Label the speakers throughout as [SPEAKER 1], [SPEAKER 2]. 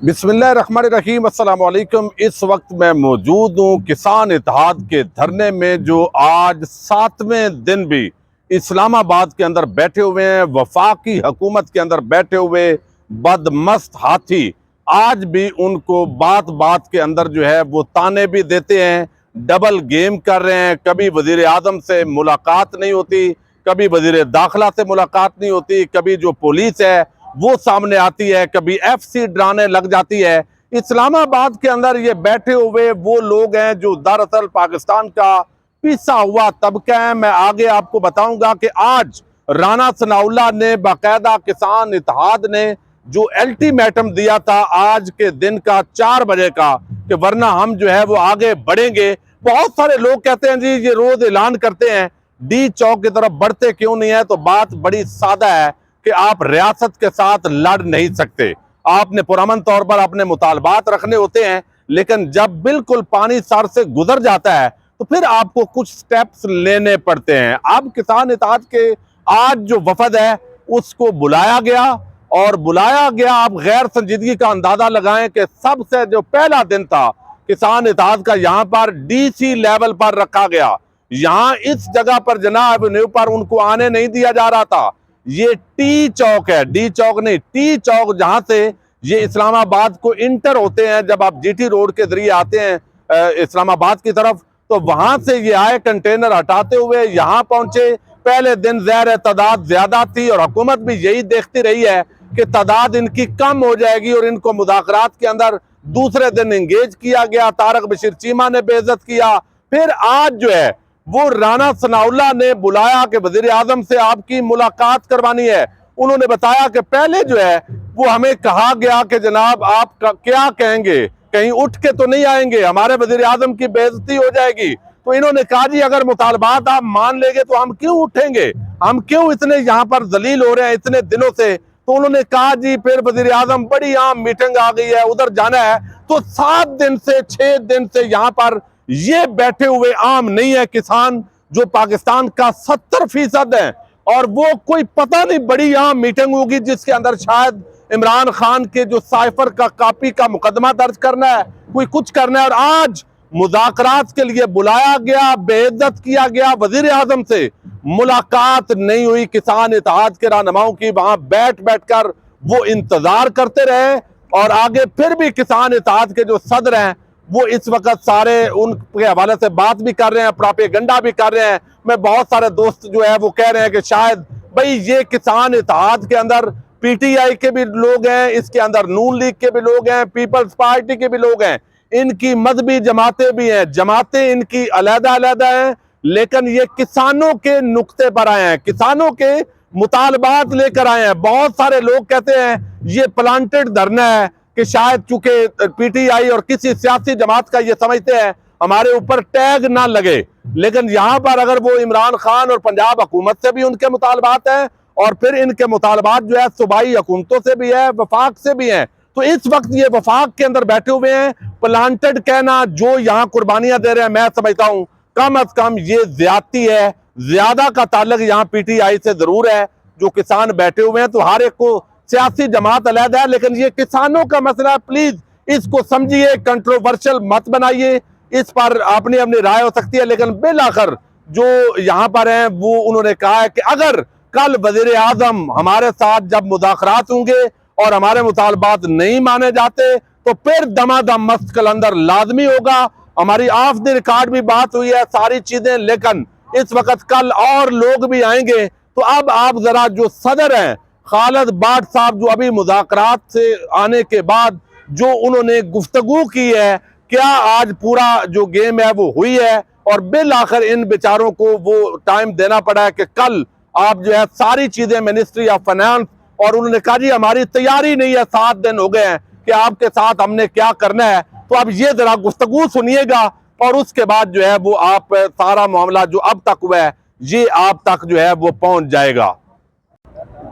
[SPEAKER 1] बिस्मिल्लाहिर्रहमानिर्रहीम, अस्सलाम वालेकुम। इस वक्त मैं मौजूद हूँ किसान इत्तेहाद के धरने में, जो आज 7वें दिन भी इस्लामाबाद के अंदर बैठे हुए हैं। वफाकी हुकूमत के अंदर बैठे हुए बदमस्त हाथी आज भी उनको बात बात के अंदर जो है वो ताने भी देते हैं, डबल गेम कर रहे हैं। कभी वजीर आजम से मुलाकात नहीं होती, कभी वजीर दाखिला से मुलाकात नहीं होती, कभी जो पुलिस है वो सामने आती है, कभी एफसी डराने लग जाती है। इस्लामाबाद के अंदर ये बैठे हुए वो लोग हैं जो दरअसल पाकिस्तान का पिसा हुआ तबका है। मैं आगे आपको बताऊंगा कि आज राना सनाउल्लाह ने बाकायदा किसान इत्तेहाद ने जो अल्टीमेटम दिया था आज के दिन का 4 बजे का, कि वरना हम जो है वो आगे बढ़ेंगे। बहुत सारे लोग कहते हैं जी ये रोज ऐलान करते हैं, डी चौक की तरफ बढ़ते क्यों नहीं है? तो बात बड़ी सादा है कि आप रियासत के साथ लड़ नहीं सकते। आपने पुरअमन तौर पर अपने मुतालबात रखने होते हैं, लेकिन जब बिल्कुल पानी सर से गुजर जाता है तो फिर आपको कुछ स्टेप्स लेने पड़ते हैं। अब किसान इत्तेहाद के आज जो वफद है उसको बुलाया गया, और बुलाया गया, आप गैर संजीदगी का अंदाजा लगाएं कि सबसे जो पहला दिन था किसान इत्तेहाद का, यहां पर डीसी लेवल पर रखा गया। यहां इस जगह पर जनाब एवेन्यू पर उनको आने नहीं दिया जा रहा था। ये टी चौक है, डी चौक नहीं, टी चौक, जहां से ये इस्लामाबाद को इंटर होते हैं। जब आप जीटी रोड के जरिए आते हैं इस्लामाबाद की तरफ, तो वहां से ये आए कंटेनर हटाते हुए यहां पहुंचे। पहले दिन ज़ाहिर है तादाद ज्यादा थी, और हुकूमत भी यही देखती रही है कि तादाद इनकी कम हो जाएगी, और इनको मुज़ाकरात के अंदर दूसरे दिन इंगेज किया गया। तारक बशीर चीमा ने बेइज्जत किया। फिर आज जो है वो राना सनाउल्लाह ने बुलाया कि वजीर आजम से आपकी मुलाकात करवानी है। उन्होंने बताया कि पहले जो है वो हमें कहा गया कि जनाब आप क्या कहेंगे, कहीं उठ के तो नहीं आएंगे, हमारे वजीर आजम की बेइज्जती हो जाएगी। तो इन्होंने कहा जी अगर मुतालबात आप मान लेंगे तो हम क्यों उठेंगे, हम क्यों इतने यहाँ पर जलील हो रहे हैं इतने दिनों से। तो उन्होंने कहा जी फिर वजीर आजम बड़ी आम मीटिंग आ गई है, उधर जाना है। तो 7 दिन से 6 दिन से यहाँ पर ये बैठे हुए आम नहीं है किसान, जो पाकिस्तान का 70% है, और वो कोई पता नहीं बड़ी आम मीटिंग होगी जिसके अंदर शायद इमरान खान के जो साइफर का कॉपी का मुकदमा दर्ज करना है, कोई कुछ करना है। और आज मुज़ाकरात के लिए बुलाया गया, बेइज्जत किया गया, वजीर आजम से मुलाकात नहीं हुई। किसान इत्तेहाद के रहनुमाओं की वहां बैठ बैठ कर वो इंतजार करते रहे, और आगे फिर भी किसान इत्तेहाद के जो सदर हैं वो इस वक्त सारे उनके हवाले से बात भी कर रहे हैं, प्रोपेगेंडा भी कर रहे हैं। मैं बहुत सारे दोस्त जो है वो कह रहे हैं कि शायद भाई ये किसान इत्तेहाद के अंदर पीटीआई के भी लोग हैं, इसके अंदर नून लीग के भी लोग हैं, पीपल्स पार्टी के भी लोग हैं, इनकी मजहबी जमातें भी हैं, जमातें इनकी अलग अलग हैं, लेकिन ये किसानों के नुक्ते पर आए हैं, किसानों के मुतालबात लेकर आए हैं। बहुत सारे लोग कहते हैं ये प्लांटेड धरना है, कि शायद चूंकि पीटीआई और किसी सियासी जमात का ये समझते हैं हमारे ऊपर टैग ना लगे। लेकिन यहां पर अगर वो इमरान खान और पंजाब हुकूमत से भी उनके मुतालबात हैं, और फिर इनके मुतालबात जो है सूबाई हुकूमतों से भी है, वफाक से भी हैं। तो इस वक्त ये वफाक के अंदर बैठे हुए हैं। प्लांटेड कहना जो यहाँ कुर्बानियां दे रहे हैं, मैं समझता हूं कम अज कम ये ज्यादती है। ज्यादा का ताल्लुक यहाँ पीटीआई से जरूर है। जो किसान बैठे हुए हैं, तो हर एक को सियासी जमात अलग है, लेकिन ये किसानों का मसला है। प्लीज इसको समझिए, कंट्रोवर्शियल मत बनाइए। इस पर अपनी अपनी राय हो सकती है, लेकिन बिलाखिर जो यहाँ पर हैं वो उन्होंने कहा है कि अगर कल वजीर आजम हमारे साथ जब मुज़ाकरात होंगे और हमारे मुतालबात नहीं माने जाते, तो फिर दमादम मस्त कलंदर लाजमी होगा। हमारी ऑफ द रिकॉर्ड भी बात हुई है सारी चीजें, लेकिन इस वक्त कल और लोग भी आएंगे। तो अब आप जरा जो सदर हैं खालिद बाट साहब, जो अभी मुज़ाकरात से आने के बाद जो उन्होंने गुफ्तगू की है, क्या आज पूरा जो गेम है वो हुई है? और बिल आखिर इन बेचारों को वो टाइम देना पड़ा है कि कल आप जो है सारी चीजें मिनिस्ट्री ऑफ फाइनेंस, और उन्होंने कहा जी हमारी तैयारी नहीं है, 7 दिन हो गए हैं कि आपके साथ हमने क्या करना है। तो अब ये जरा गुफ्तगू सुनिएगा, और उसके बाद जो है वो आप सारा मामला जो अब तक हुआ है ये आप तक जो है वो पहुंच जाएगा।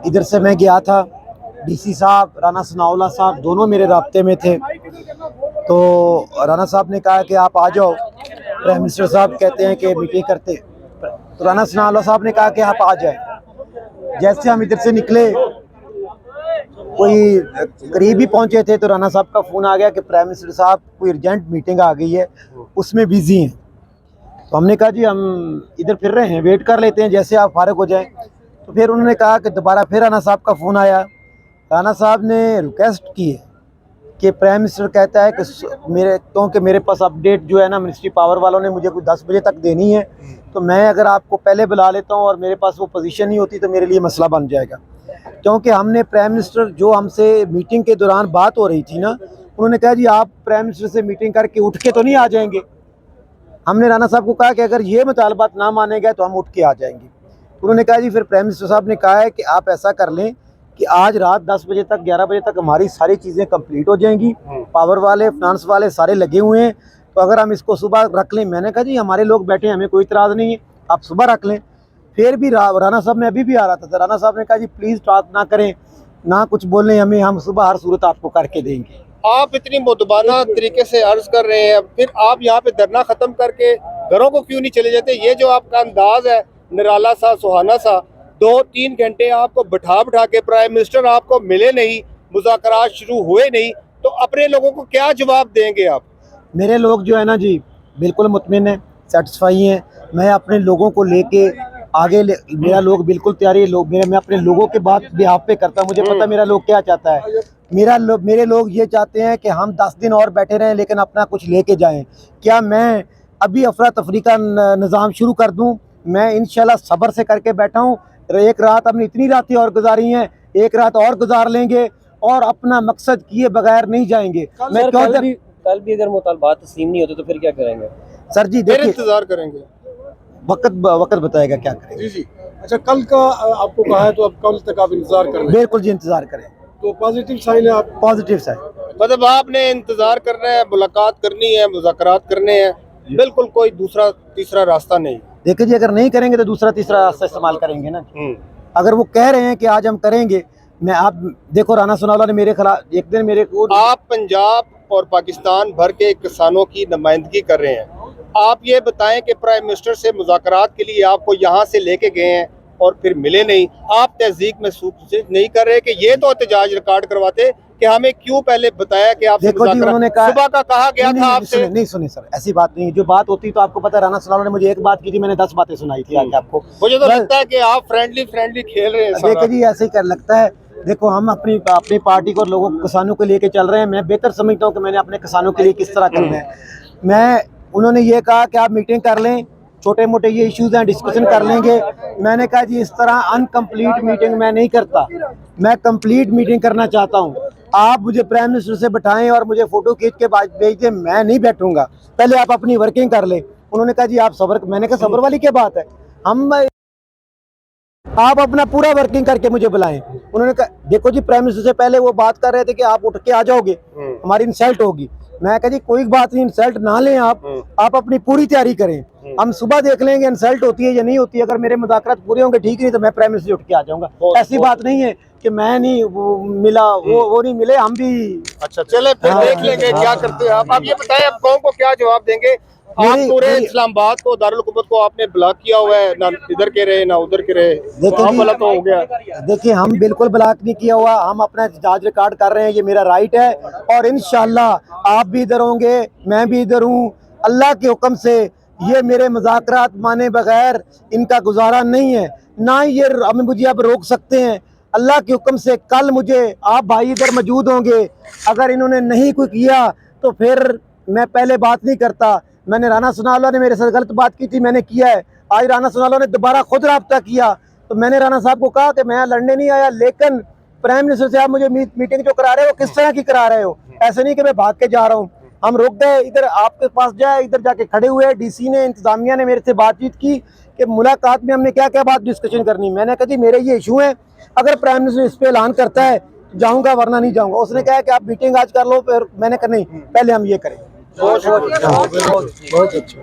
[SPEAKER 2] इधर से मैं गया था, डीसी साहब राना सनाउल्लाह साहब दोनों मेरे राब्ते में थे। तो राना साहब ने कहा कि आप आ जाओ, प्राइम मिनिस्टर साहब कहते हैं कि मीटिंग करते। तो राना सनाउल्लाह साहब ने कहा कि आप आ जाए। जैसे हम इधर से निकले कोई करीब ही पहुंचे थे तो राना साहब का फ़ोन आ गया कि प्राइम मिनिस्टर साहब कोई अर्जेंट मीटिंग आ गई है, उसमें बिज़ी हैं। तो हमने कहा जी हम इधर फिर रहे हैं, वेट कर लेते हैं जैसे आप फारिग हो जाएं। तो फिर उन्होंने कहा कि दोबारा फिर राना साहब का फ़ोन आया। राना साहब ने रिक्वेस्ट की है कि प्राइम मिनिस्टर कहता है कि क्योंकि मेरे पास अपडेट जो है ना मिनिस्ट्री पावर वालों ने मुझे कुछ 10 बजे तक देनी है, तो मैं अगर आपको पहले बुला लेता हूँ और मेरे पास वो पोजीशन नहीं होती तो मेरे लिए मसला बन जाएगा। क्योंकि हमने प्राइम मिनिस्टर जो हमसे मीटिंग के दौरान बात हो रही थी ना, उन्होंने कहा जी आप प्राइम मिनिस्टर से मीटिंग करके उठ के तो नहीं आ जाएंगे। हमने राना साहब को कहा कि अगर ये मुतालबात ना माने गए तो हम उठ के आ जाएंगे। उन्होंने कहा जी फिर प्राइम मिनिस्टर साहब ने कहा है कि आप ऐसा कर लें कि आज रात 10 बजे तक 11 बजे तक हमारी सारी चीज़ें कंप्लीट हो जाएंगी, पावर वाले फाइनेंस वाले सारे लगे हुए हैं, तो अगर हम इसको सुबह रख लें। मैंने कहा जी हमारे लोग बैठे हैं, हमें कोई इतराज़ नहीं है, आप सुबह रख लें। फिर भी राना साहब में अभी भी आ रहा था, राना साहब ने कहा जी प्लीज़ टाक ना करें, ना कुछ बोलें हमें, हम सुबह हर सूरत आपको करके देंगे।
[SPEAKER 3] आप इतनी मुदबाना तरीके से अर्ज कर रहे हैं, फिर आप यहाँ पे धरना खत्म करके घरों को क्यों नहीं चले जाते? ये जो आपका अंदाज है निराला सा, सुहाना सा, 2-3 घंटे आपको बिठा के प्राइम मिनिस्टर आपको मिले नहीं, मुज़ाकरात शुरू हुए नहीं, तो अपने लोगों को क्या जवाब देंगे आप?
[SPEAKER 2] मेरे लोग जो है ना जी बिल्कुल मुतमिन है, सेटिस्फाई हैं। मैं अपने लोगों को लेके आगे मेरा लोग बिल्कुल तैयारी है। मैं अपने लोगों के बात बिहाफ पे करता हूँ, मुझे पता मेरा लोग क्या चाहता है। मेरे लोग ये चाहते हैं कि हम 10 दिन और बैठे रहें लेकिन अपना कुछ लेके जाएं। क्या मैं अभी अफरा तफरी का निज़ाम शुरू कर दूं? मैं इंशाल्लाह सब्र से करके बैठा हूं। एक रात हमने इतनी रातें और गुजारी हैं, एक रात और गुजार लेंगे और अपना मकसद किए बगैर नहीं जाएंगे। मैं
[SPEAKER 4] कल भी अगर मुतालबात तस्लीम नहीं होते तो फिर क्या करेंगे?
[SPEAKER 2] सर जी
[SPEAKER 3] फिर
[SPEAKER 2] देखिए
[SPEAKER 3] इंतजार करेंगे,
[SPEAKER 2] वक्त बताएगा क्या करेंगे।
[SPEAKER 5] जी जी। अच्छा, कल का आपको कहा है तो अब कल तक आप इंतजार कर रहे हैं,
[SPEAKER 2] बिल्कुल जी इंतजार करें,
[SPEAKER 5] तो पॉजिटिव साइन है आप?
[SPEAKER 2] Positive sign.
[SPEAKER 3] मतलब आपने इंतजार करना है, मुलाकात करनी है, मुज़ाकरात करने हैं, बिल्कुल कोई दूसरा तीसरा रास्ता नहीं।
[SPEAKER 2] देखिए जी अगर नहीं करेंगे तो दूसरा तीसरा रास्ता इस्तेमाल करेंगे ना। अगर वो कह रहे हैं कि आज हम करेंगे, मैं आप देखो राना सनाउल्लाह ने मेरे खिलाफ एक दिन मेरे को,
[SPEAKER 3] आप पंजाब और पाकिस्तान भर के किसानों की नुमाइंदगी कर रहे हैं, आप ये बताएं कि प्राइम मिनिस्टर से मुज़ाकरात के लिए आपको यहाँ से लेके गए हैं और फिर मिले नहीं, आप तहज़ीक महसूस नहीं कर रहे कि ये तो एहतजाज रिकॉर्ड करवाते कि हमें क्यों पहले बताया कि आप
[SPEAKER 2] देखो जी उन्होंने कहा
[SPEAKER 3] सुबह का कहा गया था आपसे?
[SPEAKER 2] नहीं सुने सर, ऐसी बात नहीं। जो बात होती तो आपको पता है राना सनाउल्लाह ने मुझे एक बात की थी, मैंने 10 बातें सुनाई थी आगे आपको।
[SPEAKER 3] मुझे तो लगता है कि आप फ्रेंडली खेल रहे हैं सारा।
[SPEAKER 2] देखो जी ऐसे ही कर लगता है। देखो हम अपनी पार्टी को लोगों किसानों को लेके चल रहे हैं। मैं बेहतर समझता हूँ कि मैंने अपने किसानों के लिए किस तरह करना है। उन्होंने ये कहा कि आप मीटिंग कर लें, छोटे मोटे ये इश्यूज हैं डिस्कशन कर लेंगे। मैंने कहा जी इस तरह अनकम्प्लीट मीटिंग मैं नहीं करता, मैं कंप्लीट मीटिंग करना चाहता हूँ। आप मुझे प्राइम मिनिस्टर से बैठाएं और मुझे फ़ोटो खींच के भेज दें, मैं नहीं बैठूंगा, पहले आप अपनी वर्किंग कर लें। उन्होंने कहा जी आप सब्र, मैंने कहा सब्र वाली क्या बात है, आप अपना पूरा वर्किंग करके मुझे बुलाएं। उन्होंने कहा देखो जी प्राइम मिनिस्टर से पहले वो बात कर रहे थे कि आप उठ के आ जाओगे, हमारी इंसल्ट होगी। मैं कहा जी कोई बात नहीं, इंसल्ट ना लें आप अपनी पूरी तैयारी करें, हम सुबह देख लेंगे इंसल्ट होती है या नहीं होती है। अगर मेरे मुज़ाकरात पूरे होंगे ठीक, नहीं तो मैं प्राइम मिनिस्टर उठ के आ जाऊंगा। ऐसी बात नहीं है कि मैं नहीं वो मिला, वो नहीं मिले, हम भी।
[SPEAKER 3] अच्छा चले फिर देख लेंगे क्या करते हैं आप। ये बताएं आप कौन को क्या जवाब देंगे? आप पूरे इस्लामाबाद को, दारुल हुकूमत को आपने ब्लॉक किया हुआ है, ना इधर के रहे ना उधर के रहे, तो हो गया।
[SPEAKER 2] देखिए हम बिल्कुल ब्लॉक नहीं किया हुआ, हम अपना एहतजाज रिकॉर्ड कर रहे हैं, ये मेरा राइट है। और इंशाल्लाह आप भी इधर होंगे, मैं भी इधर हूँ, अल्लाह के हुक्म से। ये मेरे मुज़ाकरात माने बगैर इनका गुजारा नहीं है, ना ये हमें मुझे अब रोक सकते हैं। अल्लाह के हुक्म से कल मुझे आप भाई इधर मौजूद होंगे। अगर इन्होंने नहीं कोई किया तो फिर मैं पहले बात नहीं करता। मैंने राना सनाउल्लाह ने मेरे साथ गलत बात की थी, मैंने किया है। आज राना सनाउल्लाह ने दोबारा खुद रब्ता किया, तो मैंने राना साहब को कहा कि मैं लड़ने नहीं आया, लेकिन प्राइम मिनिस्टर से आप मुझे मीटिंग जो करा रहे हो किस तरह की करा रहे हो, ऐसे नहीं कि मैं भाग के जा रहा हूँ। हम रुक गए, इधर आपके पास जाए, इधर जाके खड़े हुए। डीसी ने, इंतजामिया ने मेरे से बातचीत की कि मुलाकात में हमने क्या क्या बात डिस्कशन करनी। मैंने कहा जी मेरे ये इशू हैं, अगर प्राइम मिनिस्टर इस पे ऐलान करता है जाऊंगा वरना नहीं जाऊंगा। उसने कहा कि आप मीटिंग आज कर लो, फिर मैंने कहा नहीं पहले हम ये करें।
[SPEAKER 3] बहुत अच्छा।